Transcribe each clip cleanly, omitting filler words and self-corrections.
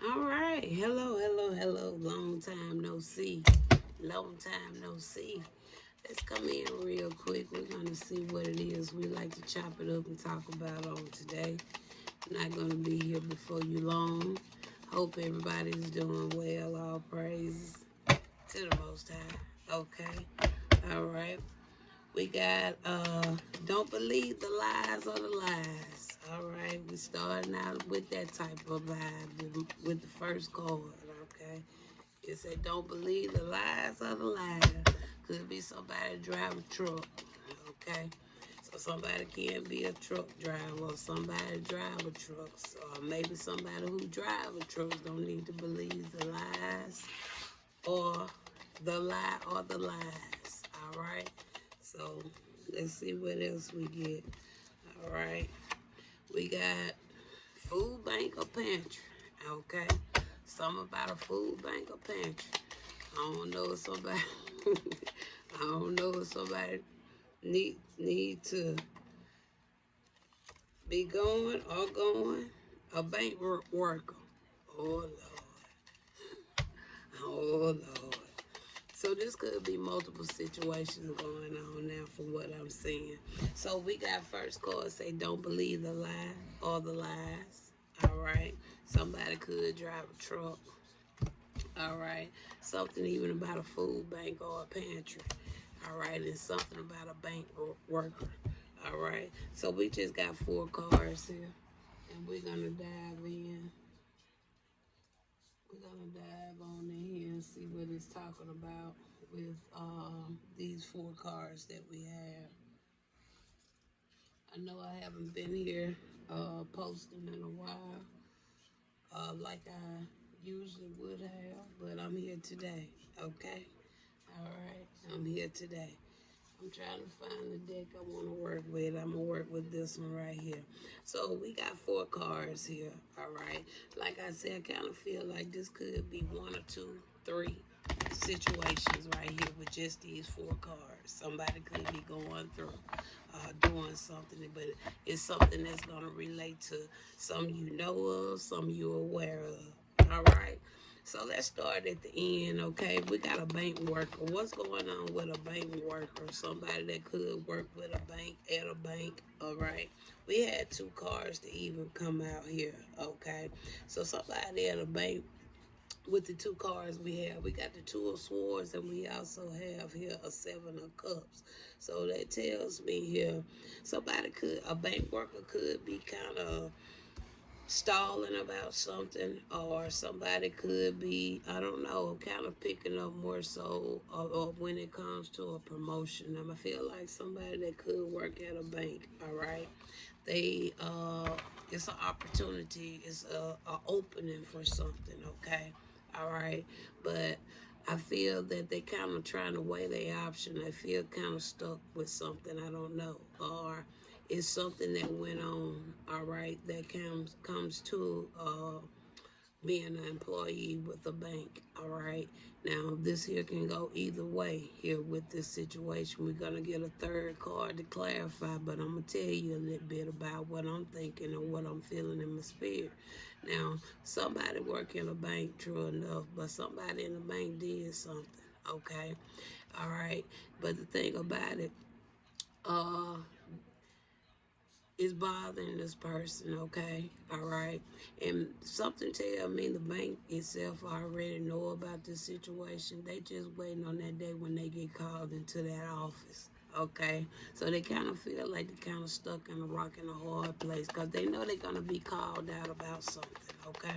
All right. Hello, hello, hello. Long time no see. Long time no see. Let's come in real quick. We're going to see what it is we like to chop it up and talk about on today. Not going to be here before you long. Hope everybody's doing well. All praises to the Most High. Okay. All right. We got don't believe the lies or the lies. All right, we starting out with that type of vibe with the first card. Okay, it said don't believe the lies or the lies. Could be somebody driving a truck. Okay, so somebody can't be a truck driver or somebody drive a truck. Or maybe somebody who drive a truck don't need to believe the lies or the lie or the lies. All right. So let's see what else we get. All right. We got food bank or pantry. Okay. Something about a food bank or pantry. I don't know if somebody I don't know if somebody need to be going or going. A bank worker. Oh Lord. Oh Lord. So this could be multiple situations going on now from what I'm seeing. So we got first card say don't believe the lie or the lies. All right. Somebody could drive a truck. All right. Something even about a food bank or a pantry. All right. And something about a bank worker. All right. So we just got four cards here. And we're going to dive in. We're going to dive on in here and see what it's talking about with these four cards that we have. I know I haven't been here posting in a while like I usually would have, but I'm here today, okay? All right, I'm here today. I'm trying to find the deck I want to work with. I'm going to work with this one right here. So we got four cards here, all right? Like I said, I kind of feel like this could be one or two, three situations right here with just these four cards. Somebody could be going through doing something, but it's something that's going to relate to some you know of, some you're aware of, all right? So let's start at the end, okay? We got a bank worker. What's going on with a bank worker? Somebody that could work with a bank, at a bank, all right? We had two cars to even come out here, okay? So somebody at a bank with the two cards we have. We got the two of swords and we also have here a seven of cups. So that tells me here somebody could, a bank worker could be kind of stalling about something, or somebody could be, I don't know, kind of picking up more so or when it comes to a promotion. I feel like somebody that could work at a bank, all right? They it's an opportunity, it's a opening for something, okay? All right, but I feel that they kind of trying to weigh their option. I feel kind of stuck with something, I don't know, or it's something that went on, all right, that comes to being an employee with a bank, all right. Now this here can go either way here with this situation. We're gonna get a third card to clarify, but I'm gonna tell you a little bit about what I'm thinking and what I'm feeling in my spirit. Now somebody work in a bank, true enough, but somebody in the bank did something, okay, all right. But the thing about it, uh is bothering this person, okay? All right. And something tell me the bank itself already know about this situation. They just waiting on that day when they get called into that office. Okay, so they kind of feel like they're kind of stuck in a rock and a hard place because they know they're gonna be called out about something. Okay,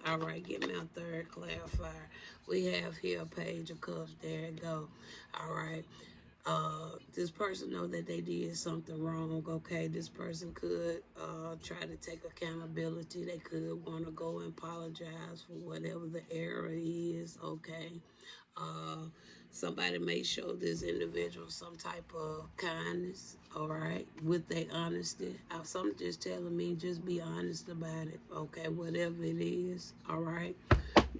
all right. Give me a third clarifier. We have here a page of cups. There it go. All right. This person know that they did something wrong. Okay, this person could try to take accountability. They could want to go and apologize for whatever the error is. Okay, uh, somebody may show this individual some type of kindness. All right, with their honesty. Some just telling me just be honest about it. Okay, whatever it is. All right.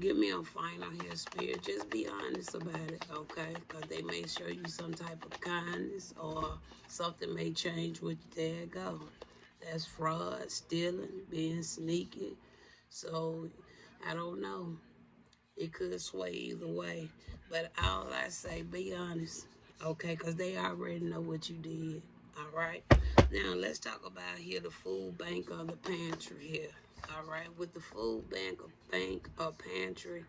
Give me a final here, Spirit. Just be honest about it, okay? Because they may show you some type of kindness or something may change with you. There you go. That's fraud, stealing, being sneaky. So I don't know. It could sway either way. But all I say, be honest, okay? Because they already know what you did, all right? Now, let's talk about here the food bank or the pantry here, all right? With the food bank or pantry,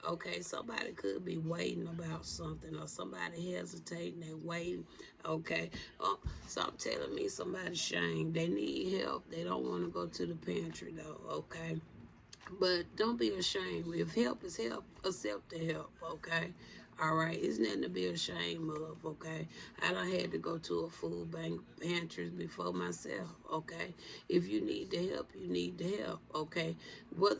okay, somebody could be waiting about something or somebody hesitating, they waiting, okay? Oh, some telling me somebody's shamed. They need help. They don't want to go to the pantry, though, okay? But don't be ashamed. If help is help, accept the help, okay? All right, it's nothing to be ashamed of, okay? I done had to go to a food bank pantries before myself, okay? If you need the help, you need the help, okay? What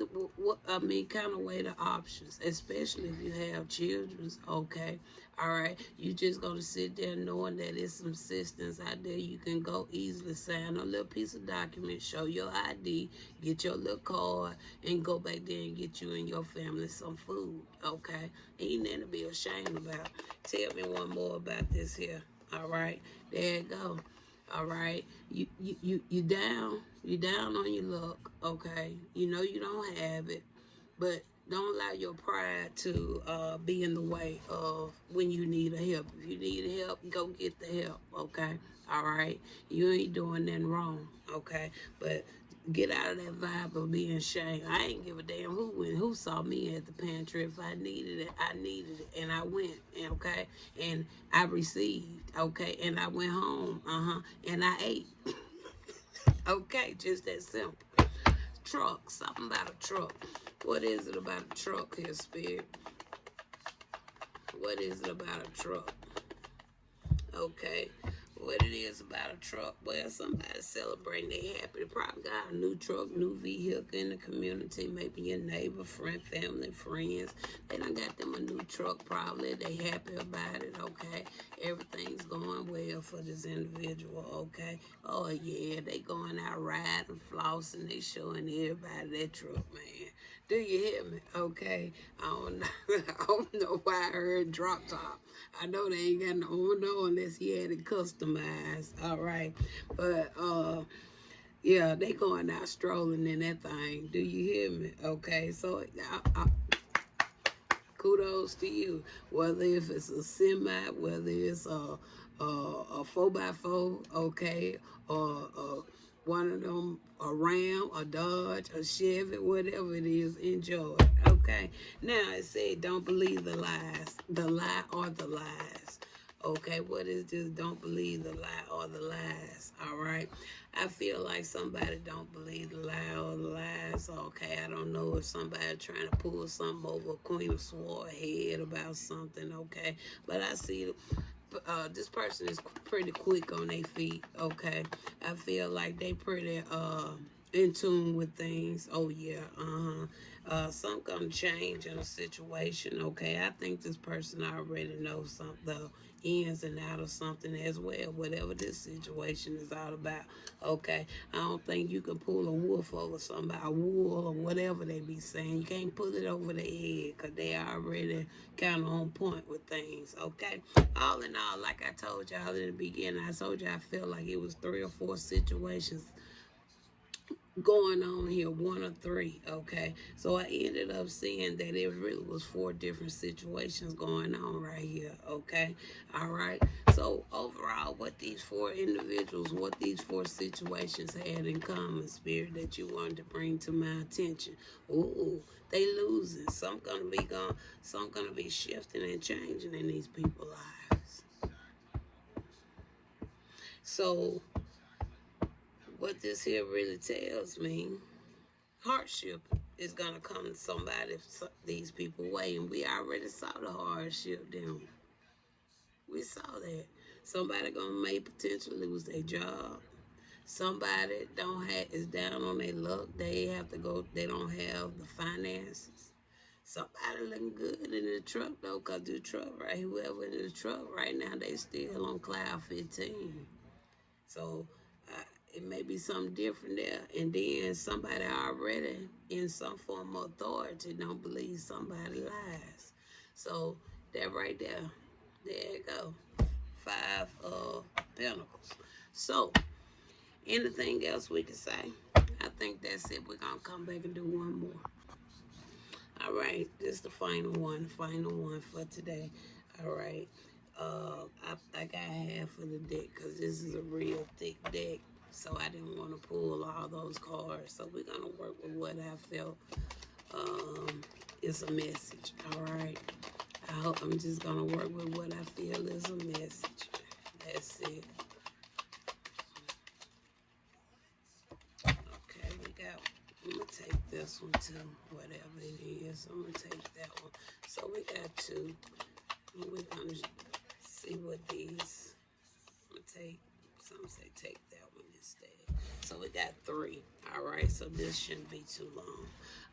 I mean, kind of weigh the options, especially if you have children, okay? All right, you just gonna sit there knowing that it's some assistance out there. You can go easily sign a little piece of document, show your ID, get your little card, and go back there and get you and your family some food. Okay, ain't nothing to be ashamed about. Tell me one more about this here. All right, there you go. All right, you down. You down on your luck. Okay, you know you don't have it, but don't allow your pride to be in the way of when you need a help. If you need help, go get the help, okay? All right? You ain't doing nothing wrong, okay? But get out of that vibe of being ashamed. I ain't give a damn who went, who saw me at the pantry. If I needed it, I needed it, and I went, okay? And I received, okay? And I went home, and I ate, okay? Just that simple. Truck, something about a truck. What is it about a truck here, Spirit? What is it about a truck? Okay. What it is about a truck? Well, somebody celebrating, they happy. They probably got a new truck, new vehicle in the community. Maybe your neighbor, friend, family, friends. They done got them a new truck probably. They happy about it, okay? Everything's going well for this individual, okay? Oh, yeah, they going out riding, flossing. They showing everybody that truck, man. Do you hear me? Okay. I don't know. I don't know why I heard drop top. I know they ain't got no unless he had it customized. All right. But yeah, they going out strolling in that thing. Do you hear me? Okay. So kudos to you. Whether if it's a semi, whether it's a 4x4, okay, or one of them, a Ram, a Dodge, a Chevy, whatever it is, enjoy it. Okay. Now it said, don't believe the lies, the lie or the lies. Okay, what is this? Don't believe the lie or the lies. All right. I feel like somebody don't believe the lie or the lies. Okay, I don't know if somebody trying to pull something over Queen of Sword head about something. Okay, but I see this person is pretty quick on their feet. Okay, I feel like they pretty in tune with things. Oh yeah, something gonna change in a situation. Okay, I think this person already knows something, the ins and out of something as well. Whatever this situation is all about. Okay, I don't think you can pull a wolf over somebody, a wool or whatever they be saying. You can't pull it over their head because they already kind of on point with things. Okay, all in all, like I told y'all in the beginning, I told you I felt like it was 3 or 4 situations going on here, 1 or 3. Okay, so I ended up seeing that it really was 4 different situations going on right here. Okay, all right. So overall, what these 4 individuals, what these 4 situations had in common, Spirit, that you wanted to bring to my attention. Ooh, they losing. Some gonna be gone. Some gonna be shifting and changing in these people's lives. So what this here really tells me, hardship is gonna come to somebody, these people way, and we already saw the hardship. Then we saw that somebody gonna may potentially lose their job. Somebody don't have is down on their luck. They have to go. They don't have the finances. Somebody looking good in the truck though, cause the truck right, whoever in the truck right now, they still on cloud 15. So it may be something different there. And then somebody already in some form of authority don't believe somebody lies. So that right there you go. 5 Pentacles. So anything else we can say? I think that's it. We're gonna come back and do one more. this is the final one for today. All right. I got half of the deck because this is a real thick deck. So I didn't want to pull all those cards. So we're going to work with what I felt is a message. All right. I'm just going to work with what I feel is a message. That's it. Okay, I'm going to take this one too, whatever it is. I'm going to take that one. So we got two. We're going to see what these, I'm going to take, some say take that one instead. So we got three. All right, so this shouldn't be too long.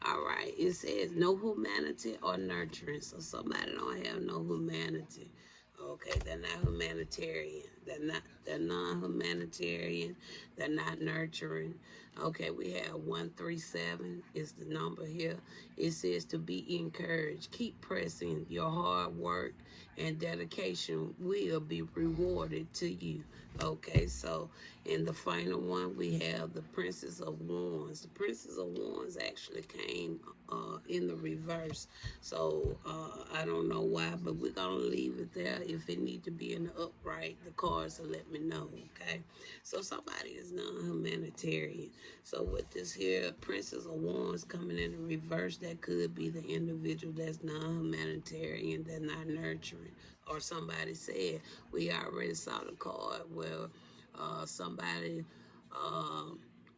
All right, it says no humanity or nurturing. So somebody don't have no humanity. Okay, they're not humanitarian. They're non-humanitarian. They're not nurturing. Okay, we have 137 is the number here. It says to be encouraged. Keep pressing. Your hard work and dedication will be rewarded to you. Okay, so in the final one, we have the Princess of Wands. The Princess of Wands actually came in the reverse. So I don't know why, but we're going to leave it there. If it need to be in the upright, the cards will let me know, okay? So somebody is non-humanitarian. So with this here, Princess of Wands coming in the reverse, that could be the individual that's non-humanitarian, that's not nurturing. Or somebody said, we already saw the card where somebody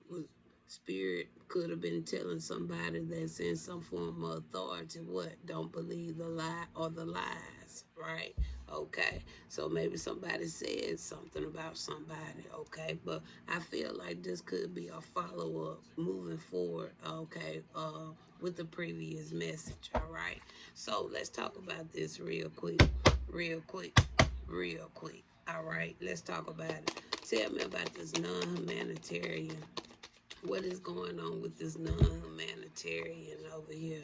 was spirit could have been telling somebody that's in some form of authority what don't believe the lie or the lies, right? Okay, so maybe somebody said something about somebody, okay, but I feel like this could be a follow-up moving forward, okay, with the previous message. All right, so let's talk about this real quick. All right, let's talk about it. Tell me about this non-humanitarian. What is going on with this non-humanitarian over here?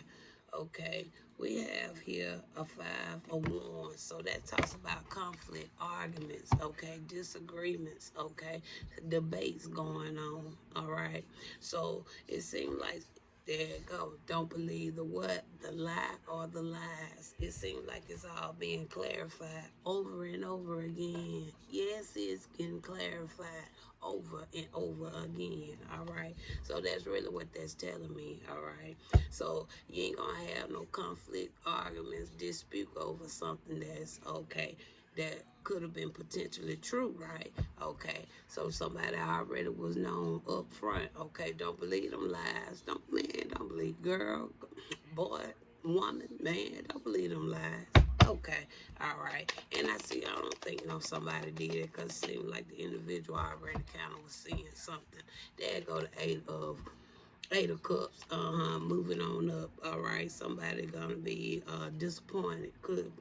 Okay, we have here a 5 of Wands, so that talks about conflict, arguments, okay, disagreements, okay, debates going on. All right, so it seems like there you go. Don't believe the what, the lie, or the lies. It seems like it's all being clarified over and over again. Yes, it's getting clarified over and over again. All right. So that's really what that's telling me. All right. So you ain't gonna have no conflict, arguments, dispute over something that's okay, that could have been potentially true, right? Okay, so somebody already was known up front. Okay, don't believe them lies. Don't believe girl, boy, woman, man, don't believe them lies. Okay, all right. And I don't think somebody did it because it seemed like the individual already kind of was seeing something. There go the Eight of Cups. Moving on up. All right, somebody gonna be disappointed. Could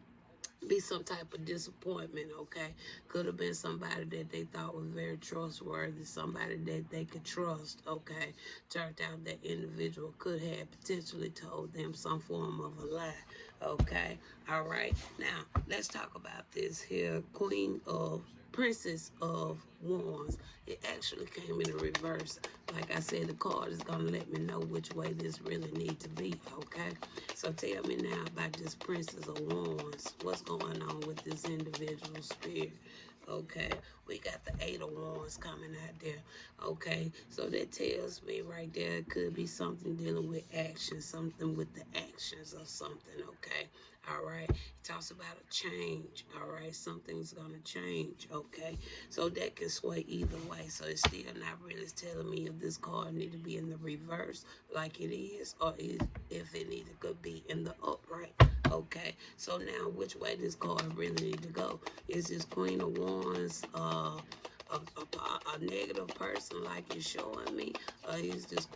be some type of disappointment, okay? Could have been somebody that they thought was very trustworthy, somebody that they could trust, okay? Turned out that individual could have potentially told them some form of a lie, okay? All right, now let's talk about this here. Princess of Wands. It actually came in the reverse. Like I said, the card is going to let me know which way this really needs to be, okay? So tell me now about this Princess of Wands. What's going on with this individual spirit? Okay, we got the 8 of Wands coming out there. Okay, so that tells me right there it could be something dealing with action, something with the actions or something. Okay, all right. It talks about a change. All right, something's gonna change. Okay, so that can sway either way. So it's still not really telling me if this card need to be in the reverse like it is, or if it need to be in the upright. Okay, so now which way this card really need to go? Is this Queen of Wands a negative person like it's showing me? Or is this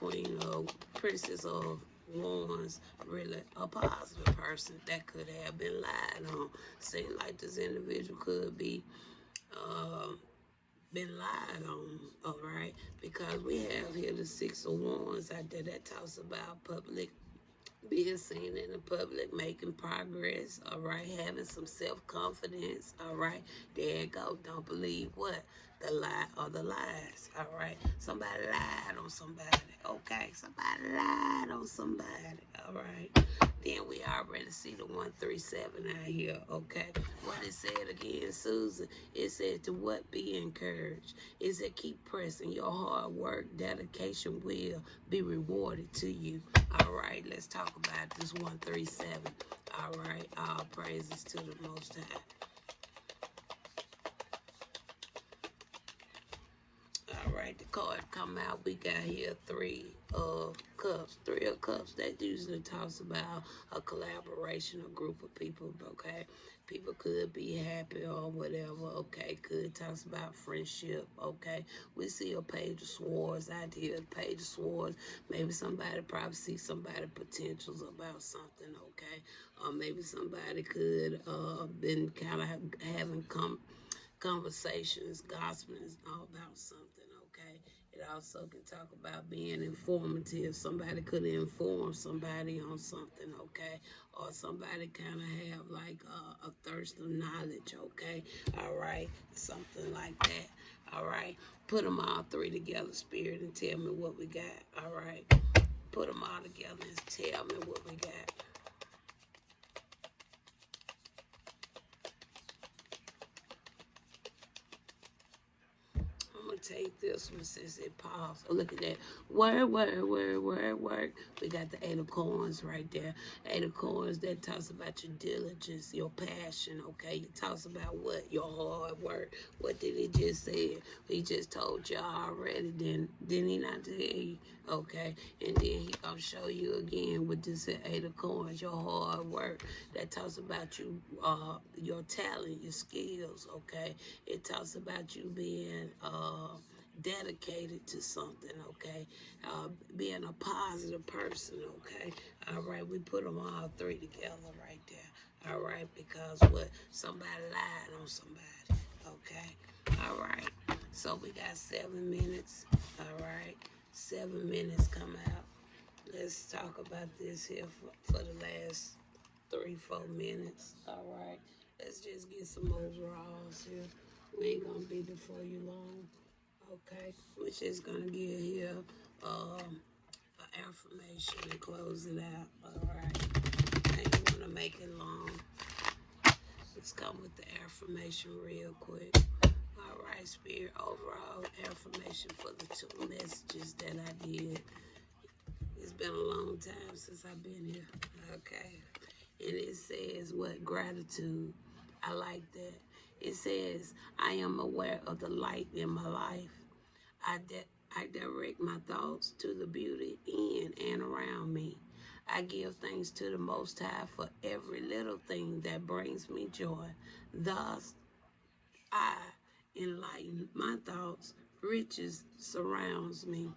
Princess of Wands really a positive person that could have been lied on? Seems like this individual could be been lied on, all right? Because we have here the 6 of Wands out there that talks about being seen in the public, making progress, all right, having some self-confidence, all right, there you go. Don't believe what? The lie or the lies, all right. Somebody lied on somebody, okay, somebody lied on somebody, All right. Then we already see the 137 out here, okay? What it said again, Susan, it said to what be encouraged. It said keep pressing. Your hard work, dedication will be rewarded to you. All right, let's talk about this 137. All right, all praises to the Most High. All right, the card come out. We got here three of cups. Three of cups. That usually talks about a collaboration, a group of people. Okay, people could be happy or whatever. Okay, could talks about friendship. Okay, we see a page of swords out here. Page of swords. Maybe somebody probably see somebody potentials about something. Okay, or maybe somebody could been kind of having conversations, gossiping all about something, okay? It also can talk about being informative. Somebody could inform somebody on something, okay? Or somebody kind of have like a thirst of knowledge, okay? All right, something like that, all right? Put them all three together, Spirit, and tell me what we got, all right? Put them all together and tell me what we got. I'm gonna take this one since it paused. Oh, look at that. Word, word, word, word, word. We got the 8 of coins right there. 8 of coins, that talks about your diligence, your passion, okay? It talks about what? Your hard work. What did he just say? He just told you already. Didn't he not tell you? Okay. And then he gonna show you again with this 8 of coins, your hard work. That talks about you, your talent, your skills, okay? It talks about you being dedicated to something, okay? Being a positive person, okay? All right, we put them all three together right there, all right? Because what? Somebody lied on somebody, okay? All right, so we got 7 minutes, all right? 7 minutes come out. Let's talk about this here for the last 3-4 minutes, all right? Let's just get some overalls here. We ain't gonna be before you long, okay? We're just gonna get here an affirmation and close it out, all right? I ain't wanna make it long. Let's come with the affirmation real quick. All right, Spirit, overall affirmation for the 2 messages that I did. It's been a long time since I've been here, okay? And it says what? Gratitude. I like that. It says, I am aware of the light in my life. I direct my thoughts to the beauty in and around me. I give thanks to the Most High for every little thing that brings me joy. Thus, I enlighten my thoughts. Riches surrounds me,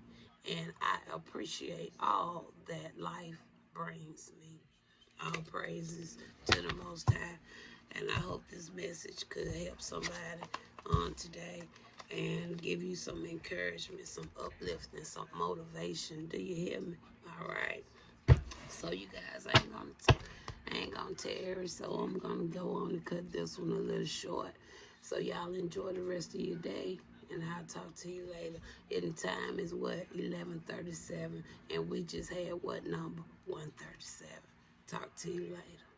and I appreciate all that life brings me. All praises to the Most High. And I hope this message could help somebody on today and give you some encouragement, some uplifting, some motivation. Do you hear me? All right. So you guys, I ain't gonna tarry, so I'm gonna go on and cut this one a little short. So y'all enjoy the rest of your day, and I'll talk to you later. And the time is what? 11:37, and we just had what number? 137. Talk to you later.